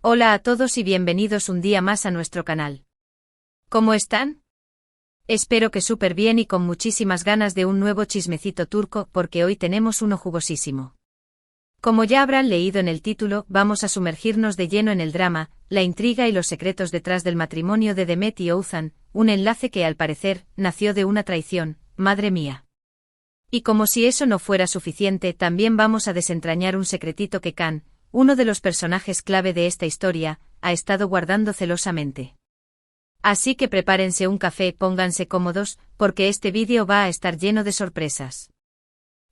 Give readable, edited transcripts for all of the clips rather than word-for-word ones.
Hola a todos y bienvenidos un día más a nuestro canal. ¿Cómo están? Espero que súper bien y con muchísimas ganas de un nuevo chismecito turco porque hoy tenemos uno jugosísimo. Como ya habrán leído en el título, vamos a sumergirnos de lleno en el drama, la intriga y los secretos detrás del matrimonio de Demet y Oğuzhan, un enlace que al parecer nació de una traición, madre mía. Y como si eso no fuera suficiente, también vamos a desentrañar un secretito que Can, uno de los personajes clave de esta historia, ha estado guardando celosamente. Así que prepárense un café, pónganse cómodos, porque este vídeo va a estar lleno de sorpresas.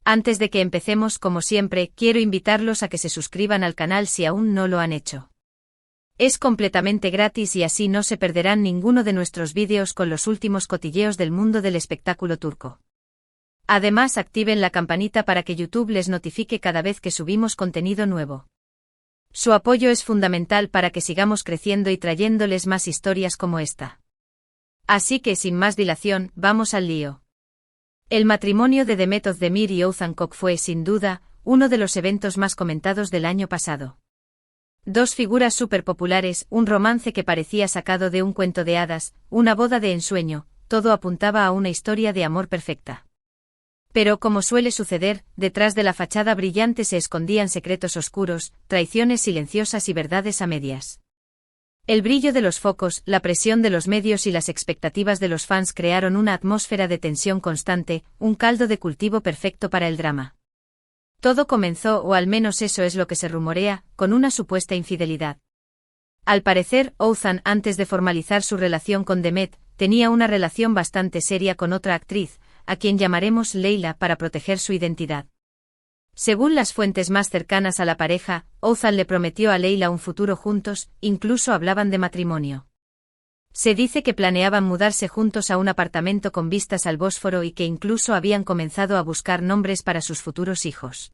Antes de que empecemos, como siempre, quiero invitarlos a que se suscriban al canal si aún no lo han hecho. Es completamente gratis y así no se perderán ninguno de nuestros vídeos con los últimos cotilleos del mundo del espectáculo turco. Además, activen la campanita para que YouTube les notifique cada vez que subimos contenido nuevo. Su apoyo es fundamental para que sigamos creciendo y trayéndoles más historias como esta. Así que sin más dilación, vamos al lío. El matrimonio de Demet Özdemir y Oğuzhan Koç fue, sin duda, uno de los eventos más comentados del año pasado. Dos figuras súper populares, un romance que parecía sacado de un cuento de hadas, una boda de ensueño, todo apuntaba a una historia de amor perfecta. Pero como suele suceder, detrás de la fachada brillante se escondían secretos oscuros, traiciones silenciosas y verdades a medias. El brillo de los focos, la presión de los medios y las expectativas de los fans crearon una atmósfera de tensión constante, un caldo de cultivo perfecto para el drama. Todo comenzó, o al menos eso es lo que se rumorea, con una supuesta infidelidad. Al parecer, Oğuzhan, antes de formalizar su relación con Demet, tenía una relación bastante seria con otra actriz, a quien llamaremos Leyla para proteger su identidad. Según las fuentes más cercanas a la pareja, Oğuzhan le prometió a Leyla un futuro juntos, incluso hablaban de matrimonio. Se dice que planeaban mudarse juntos a un apartamento con vistas al Bósforo y que incluso habían comenzado a buscar nombres para sus futuros hijos.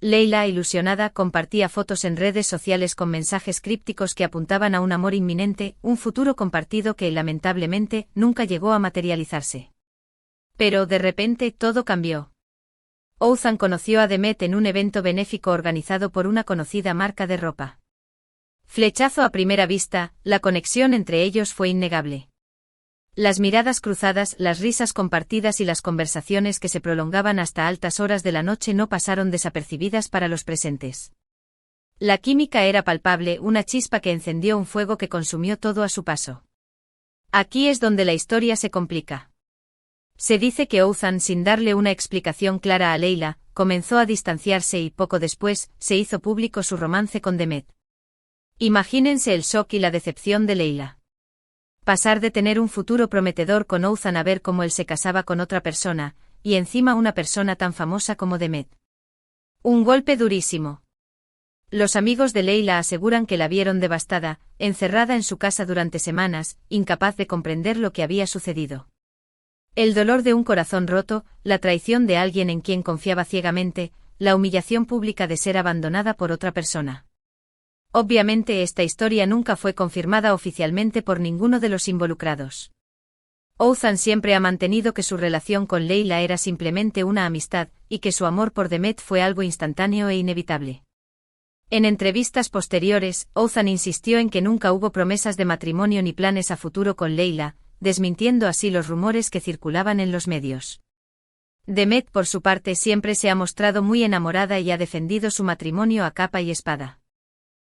Leyla, ilusionada, compartía fotos en redes sociales con mensajes crípticos que apuntaban a un amor inminente, un futuro compartido que, lamentablemente, nunca llegó a materializarse. Pero de repente todo cambió. Oğuzhan conoció a Demet en un evento benéfico organizado por una conocida marca de ropa. Flechazo a primera vista, la conexión entre ellos fue innegable. Las miradas cruzadas, las risas compartidas y las conversaciones que se prolongaban hasta altas horas de la noche no pasaron desapercibidas para los presentes. La química era palpable, una chispa que encendió un fuego que consumió todo a su paso. Aquí es donde la historia se complica. Se dice que Oğuzhan, sin darle una explicación clara a Leyla, comenzó a distanciarse y, poco después, se hizo público su romance con Demet. Imagínense el shock y la decepción de Leyla. Pasar de tener un futuro prometedor con Oğuzhan a ver cómo él se casaba con otra persona, y encima una persona tan famosa como Demet. Un golpe durísimo. Los amigos de Leyla aseguran que la vieron devastada, encerrada en su casa durante semanas, incapaz de comprender lo que había sucedido. El dolor de un corazón roto, la traición de alguien en quien confiaba ciegamente, la humillación pública de ser abandonada por otra persona. Obviamente esta historia nunca fue confirmada oficialmente por ninguno de los involucrados. Oğuzhan siempre ha mantenido que su relación con Leyla era simplemente una amistad, y que su amor por Demet fue algo instantáneo e inevitable. En entrevistas posteriores, Oğuzhan insistió en que nunca hubo promesas de matrimonio ni planes a futuro con Leyla, desmintiendo así los rumores que circulaban en los medios. Demet, por su parte, siempre se ha mostrado muy enamorada y ha defendido su matrimonio a capa y espada.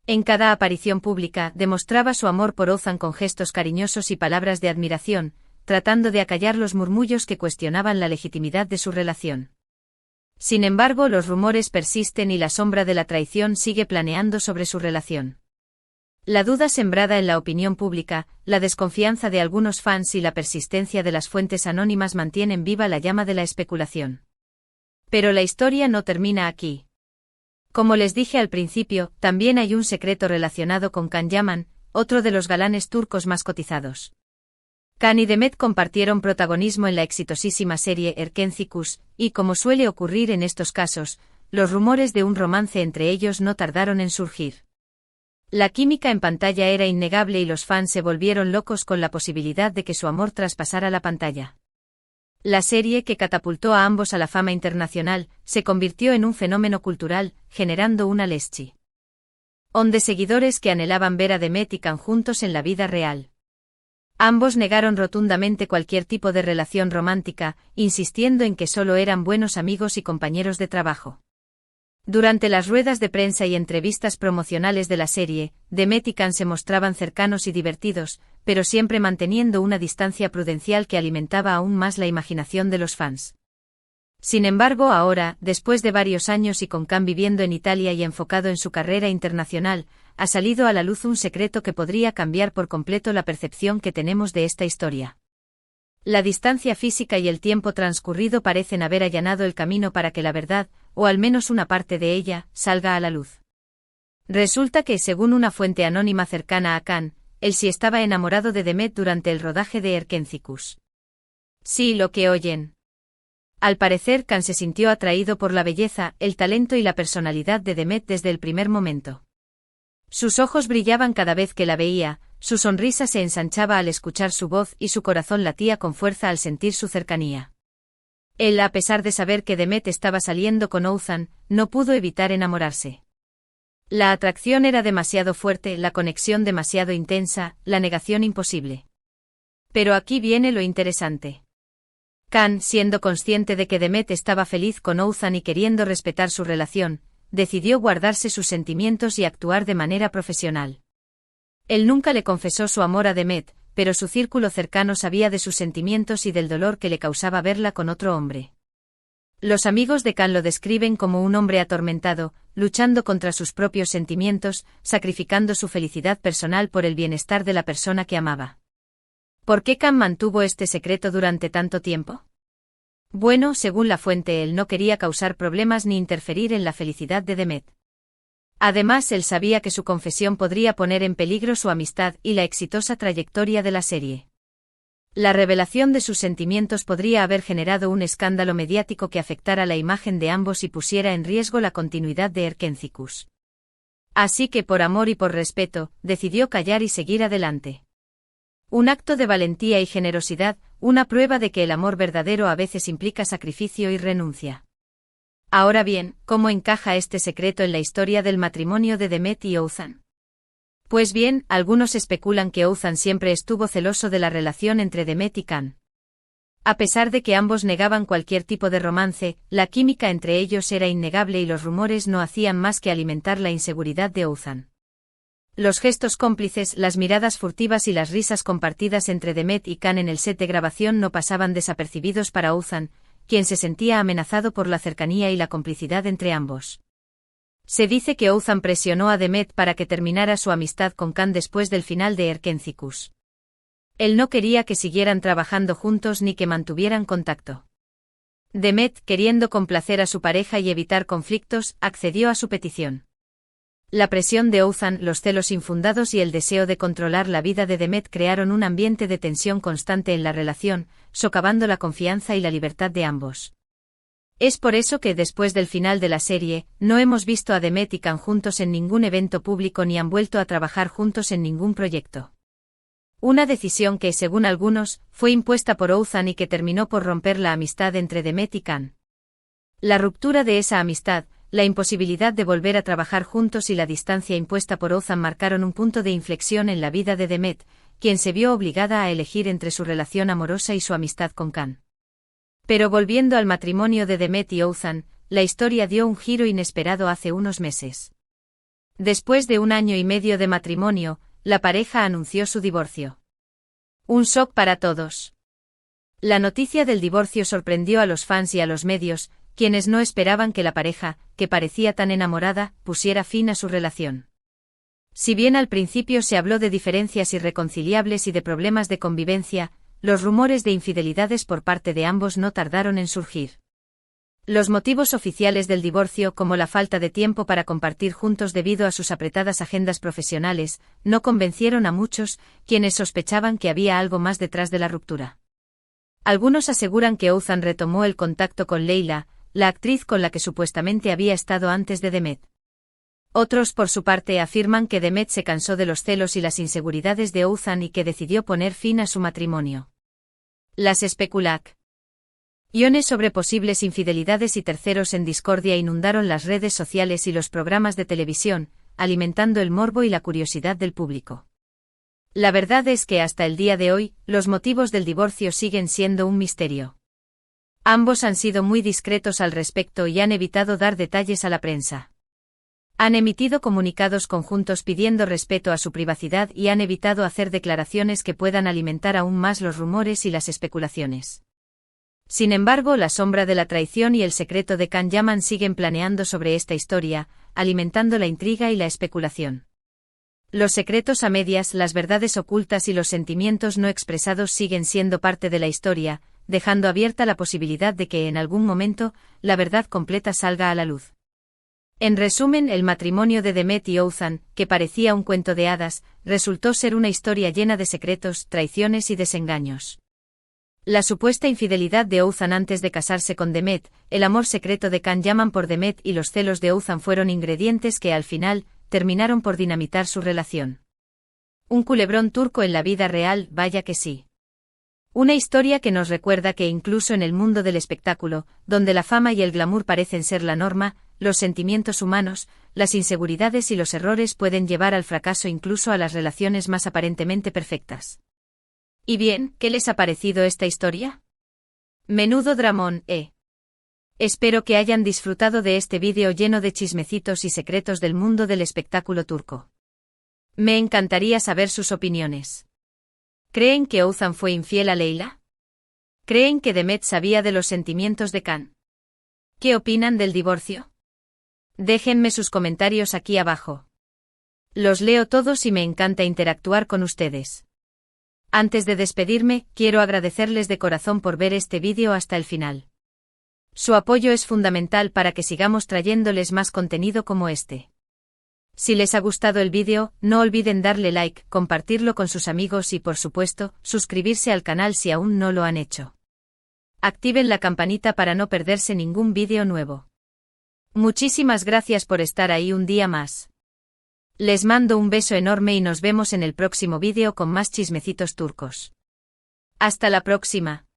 En cada aparición pública, demostraba su amor por Oğuzhan con gestos cariñosos y palabras de admiración, tratando de acallar los murmullos que cuestionaban la legitimidad de su relación. Sin embargo, los rumores persisten y la sombra de la traición sigue planeando sobre su relación. La duda sembrada en la opinión pública, la desconfianza de algunos fans y la persistencia de las fuentes anónimas mantienen viva la llama de la especulación. Pero la historia no termina aquí. Como les dije al principio, también hay un secreto relacionado con Can Yaman, otro de los galanes turcos más cotizados. Can y Demet compartieron protagonismo en la exitosísima serie Erkenci Kuş, y como suele ocurrir en estos casos, los rumores de un romance entre ellos no tardaron en surgir. La química en pantalla era innegable y los fans se volvieron locos con la posibilidad de que su amor traspasara la pantalla. La serie, que catapultó a ambos a la fama internacional, se convirtió en un fenómeno cultural, generando una lesión De seguidores que anhelaban ver a Demet y Can juntos en la vida real. Ambos negaron rotundamente cualquier tipo de relación romántica, insistiendo en que solo eran buenos amigos y compañeros de trabajo. Durante las ruedas de prensa y entrevistas promocionales de la serie, Demet y Can se mostraban cercanos y divertidos, pero siempre manteniendo una distancia prudencial que alimentaba aún más la imaginación de los fans. Sin embargo, ahora, después de varios años y con Can viviendo en Italia y enfocado en su carrera internacional, ha salido a la luz un secreto que podría cambiar por completo la percepción que tenemos de esta historia. La distancia física y el tiempo transcurrido parecen haber allanado el camino para que la verdad, o al menos una parte de ella, salga a la luz. Resulta que, según una fuente anónima cercana a Can, él sí estaba enamorado de Demet durante el rodaje de Erkencicus. Sí, lo que oyen. Al parecer, Can se sintió atraído por la belleza, el talento y la personalidad de Demet desde el primer momento. Sus ojos brillaban cada vez que la veía, su sonrisa se ensanchaba al escuchar su voz y su corazón latía con fuerza al sentir su cercanía. Él, a pesar de saber que Demet estaba saliendo con Oğuzhan, no pudo evitar enamorarse. La atracción era demasiado fuerte, la conexión demasiado intensa, la negación imposible. Pero aquí viene lo interesante. Can, siendo consciente de que Demet estaba feliz con Oğuzhan y queriendo respetar su relación, decidió guardarse sus sentimientos y actuar de manera profesional. Él nunca le confesó su amor a Demet, pero su círculo cercano sabía de sus sentimientos y del dolor que le causaba verla con otro hombre. Los amigos de Can lo describen como un hombre atormentado, luchando contra sus propios sentimientos, sacrificando su felicidad personal por el bienestar de la persona que amaba. ¿Por qué Can mantuvo este secreto durante tanto tiempo? Bueno, según la fuente, él no quería causar problemas ni interferir en la felicidad de Demet. Además, él sabía que su confesión podría poner en peligro su amistad y la exitosa trayectoria de la serie. La revelación de sus sentimientos podría haber generado un escándalo mediático que afectara la imagen de ambos y pusiera en riesgo la continuidad de Erkencicus. Así que, por amor y por respeto, decidió callar y seguir adelante. Un acto de valentía y generosidad, una prueba de que el amor verdadero a veces implica sacrificio y renuncia. Ahora bien, ¿cómo encaja este secreto en la historia del matrimonio de Demet y Oğuzhan? Pues bien, algunos especulan que Oğuzhan siempre estuvo celoso de la relación entre Demet y Can. A pesar de que ambos negaban cualquier tipo de romance, la química entre ellos era innegable y los rumores no hacían más que alimentar la inseguridad de Oğuzhan. Los gestos cómplices, las miradas furtivas y las risas compartidas entre Demet y Can en el set de grabación no pasaban desapercibidos para Oğuzhan, quien se sentía amenazado por la cercanía y la complicidad entre ambos. Se dice que Oğuzhan presionó a Demet para que terminara su amistad con Can después del final de Erkencicus. Él no quería que siguieran trabajando juntos ni que mantuvieran contacto. Demet, queriendo complacer a su pareja y evitar conflictos, accedió a su petición. La presión de Oğuzhan, los celos infundados y el deseo de controlar la vida de Demet crearon un ambiente de tensión constante en la relación, socavando la confianza y la libertad de ambos. Es por eso que después del final de la serie, no hemos visto a Demet y Can juntos en ningún evento público ni han vuelto a trabajar juntos en ningún proyecto. Una decisión que, según algunos, fue impuesta por Oğuzhan y que terminó por romper la amistad entre Demet y Can. La ruptura de esa amistad, la imposibilidad de volver a trabajar juntos y la distancia impuesta por Oğuzhan marcaron un punto de inflexión en la vida de Demet, quien se vio obligada a elegir entre su relación amorosa y su amistad con Can. Pero volviendo al matrimonio de Demet y Oğuzhan, la historia dio un giro inesperado hace unos meses. Después de 1 año y medio de matrimonio, la pareja anunció su divorcio. Un shock para todos. La noticia del divorcio sorprendió a los fans y a los medios, quienes no esperaban que la pareja, que parecía tan enamorada, pusiera fin a su relación. Si bien al principio se habló de diferencias irreconciliables y de problemas de convivencia, los rumores de infidelidades por parte de ambos no tardaron en surgir. Los motivos oficiales del divorcio, como la falta de tiempo para compartir juntos debido a sus apretadas agendas profesionales, no convencieron a muchos, quienes sospechaban que había algo más detrás de la ruptura. Algunos aseguran que Oğuzhan retomó el contacto con Leyla, la actriz con la que supuestamente había estado antes de Demet. Otros, por su parte, afirman que Demet se cansó de los celos y las inseguridades de Oğuzhan y que decidió poner fin a su matrimonio. Las especulaciones sobre posibles infidelidades y terceros en discordia inundaron las redes sociales y los programas de televisión, alimentando el morbo y la curiosidad del público. La verdad es que hasta el día de hoy, los motivos del divorcio siguen siendo un misterio. Ambos han sido muy discretos al respecto y han evitado dar detalles a la prensa. Han emitido comunicados conjuntos pidiendo respeto a su privacidad y han evitado hacer declaraciones que puedan alimentar aún más los rumores y las especulaciones. Sin embargo, la sombra de la traición y el secreto de Can Yaman siguen planeando sobre esta historia, alimentando la intriga y la especulación. Los secretos a medias, las verdades ocultas y los sentimientos no expresados siguen siendo parte de la historia, dejando abierta la posibilidad de que en algún momento, la verdad completa salga a la luz. En resumen, el matrimonio de Demet y Oğuzhan, que parecía un cuento de hadas, resultó ser una historia llena de secretos, traiciones y desengaños. La supuesta infidelidad de Oğuzhan antes de casarse con Demet, el amor secreto de Can Yaman por Demet y los celos de Oğuzhan fueron ingredientes que al final, terminaron por dinamitar su relación. Un culebrón turco en la vida real, vaya que sí. Una historia que nos recuerda que incluso en el mundo del espectáculo, donde la fama y el glamour parecen ser la norma, los sentimientos humanos, las inseguridades y los errores pueden llevar al fracaso incluso a las relaciones más aparentemente perfectas. ¿Y bien, qué les ha parecido esta historia? Menudo dramón, ¿eh? Espero que hayan disfrutado de este vídeo lleno de chismecitos y secretos del mundo del espectáculo turco. Me encantaría saber sus opiniones. ¿Creen que Oğuzhan fue infiel a Leyla? ¿Creen que Demet sabía de los sentimientos de Can? ¿Qué opinan del divorcio? Déjenme sus comentarios aquí abajo. Los leo todos y me encanta interactuar con ustedes. Antes de despedirme, quiero agradecerles de corazón por ver este vídeo hasta el final. Su apoyo es fundamental para que sigamos trayéndoles más contenido como este. Si les ha gustado el vídeo, no olviden darle like, compartirlo con sus amigos y por supuesto, suscribirse al canal si aún no lo han hecho. Activen la campanita para no perderse ningún vídeo nuevo. Muchísimas gracias por estar ahí un día más. Les mando un beso enorme y nos vemos en el próximo vídeo con más chismecitos turcos. Hasta la próxima.